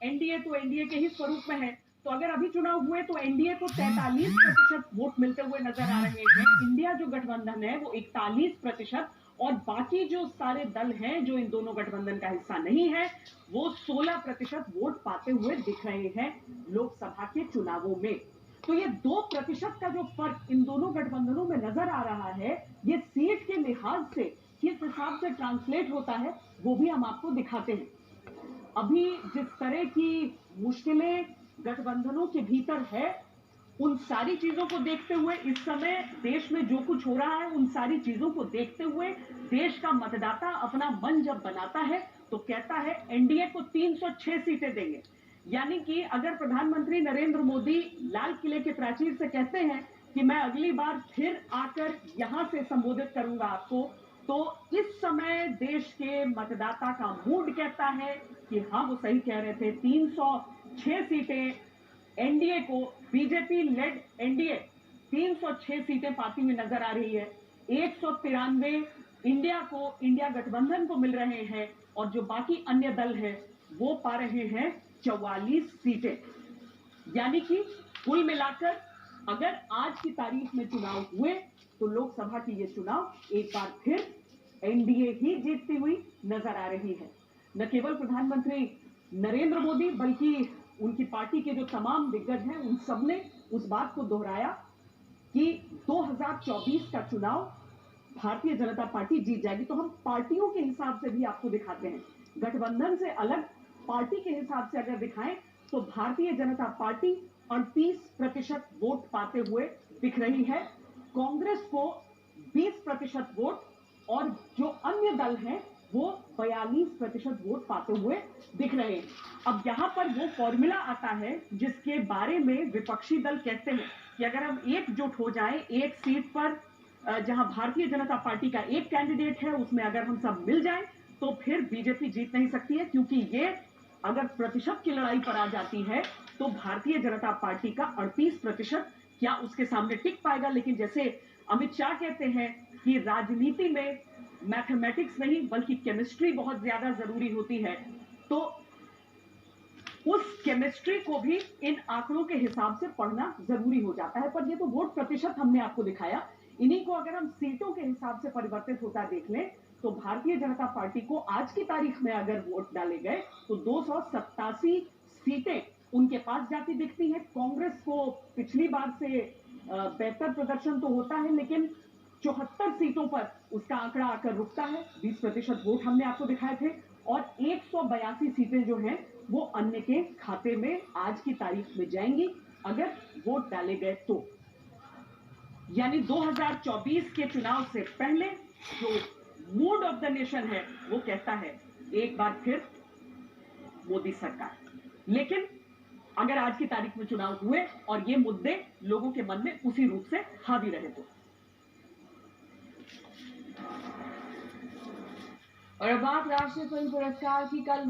NDA तो NDA के ही स्वरूप में है। तो अगर अभी चुनाव हुए तो एनडीए को 43% वोट मिलते हुए नजर आ रहे हैं। इंडिया जो गठबंधन है वो 41%, और बाकी जो सारे दल हैं जो इन दोनों गठबंधन का हिस्सा नहीं है वो 16% वोट पाते हुए दिख रहे हैं लोकसभा के चुनावों में। तो ये 2% का जो फर्क इन दोनों गठबंधनों में नजर आ रहा है, ये सीट के लिहाज से किस हिसाब से ट्रांसलेट होता है वो भी हम आपको दिखाते हैं। अभी जिस तरह की मुश्किलें गठबंधनों के भीतर है, उन सारी चीजों को देखते हुए, इस समय देश में जो कुछ हो रहा है उन सारी चीजों को देखते हुए, देश का मतदाता अपना मन जब बनाता है तो कहता है एनडीए को 306 सीटें देंगे। यानी कि अगर प्रधानमंत्री नरेंद्र मोदी लाल किले के प्राचीर से कहते हैं कि मैं अगली बार फिर आकर यहां से संबोधित करूंगा आपको, तो इस समय देश के मतदाता का मूड कहता है कि हाँ, वो सही कह रहे थे। 306 सीटें एनडीए को, बीजेपी लेड एनडीए 306 सीटें पाती हुई नजर आ रही है। 193 इंडिया को, इंडिया गठबंधन को मिल रहे हैं, और जो बाकी अन्य दल हैं वो पा रहे हैं 44 सीटें। यानी कि कुल मिलाकर अगर आज की तारीख में चुनाव हुए तो लोकसभा की ये चुनाव एक बार फिर एनडीए ही जीतती हुई नजर आ रही है। न केवल प्रधानमंत्री नरेंद्र मोदी बल्कि उनकी पार्टी के जो तमाम दिग्गज हैं उन सबने उस बात को दोहराया कि 2024 का चुनाव भारतीय जनता पार्टी जीत जाएगी। तो हम पार्टियों के हिसाब से भी आपको दिखाते हैं, गठबंधन से अलग पार्टी के हिसाब से अगर दिखाएं तो भारतीय जनता पार्टी 38% वोट पाते हुए दिख रही है, कांग्रेस को 20% वोट, और जो अन्य दल हैं वो 42% वोट पाते हुए दिख रहे हैं। अब यहां पर वो फॉर्मूला आता है जिसके बारे में विपक्षी दल कहते हैं कि अगर हम एकजुट हो जाएं एक सीट पर, जहां भारतीय जनता पार्टी का एक कैंडिडेट है उसमें अगर हम सब मिल जाएं तो फिर बीजेपी जीत नहीं सकती है, क्योंकि ये अगर प्रतिशत की लड़ाई पर आ जाती है तो भारतीय जनता पार्टी का 38% क्या उसके सामने टिक पाएगा। लेकिन जैसे अमित शाह कहते हैं कि राजनीति में मैथमेटिक्स नहीं बल्कि केमिस्ट्री बहुत ज्यादा जरूरी होती है, तो उस केमिस्ट्री को भी इन आंकड़ों के हिसाब से पढ़ना जरूरी हो जाता है। पर ये तो वोट प्रतिशत हमने आपको दिखाया, इन्हीं को अगर हम सीटों के हिसाब से परिवर्तित होता देख लें तो भारतीय जनता पार्टी को आज की तारीख में अगर वोट डाले गए तो 287 सीटें उनके पास जाती दिखती हैं। कांग्रेस को पिछली बार से बेहतर प्रदर्शन तो होता है, लेकिन 74 सीटों पर उसका आंकड़ा आकर रुकता है। 20% वोट हमने आपको दिखाए थे, और 182 सीटें जो हैं वो अन्य के खाते में आज की तारीख में जाएंगी अगर वोट डाले गए तो। यानी 2024 के चुनाव से पहले जो मूड ऑफ द नेशन है वो कहता है एक बार फिर मोदी सरकार। लेकिन अगर आज की तारीख में चुनाव हुए और ये मुद्दे लोगों के मन में उसी रूप से हावी रहे तो। और अब बात राष्ट्रीय फिल्म पुरस्कार की। कल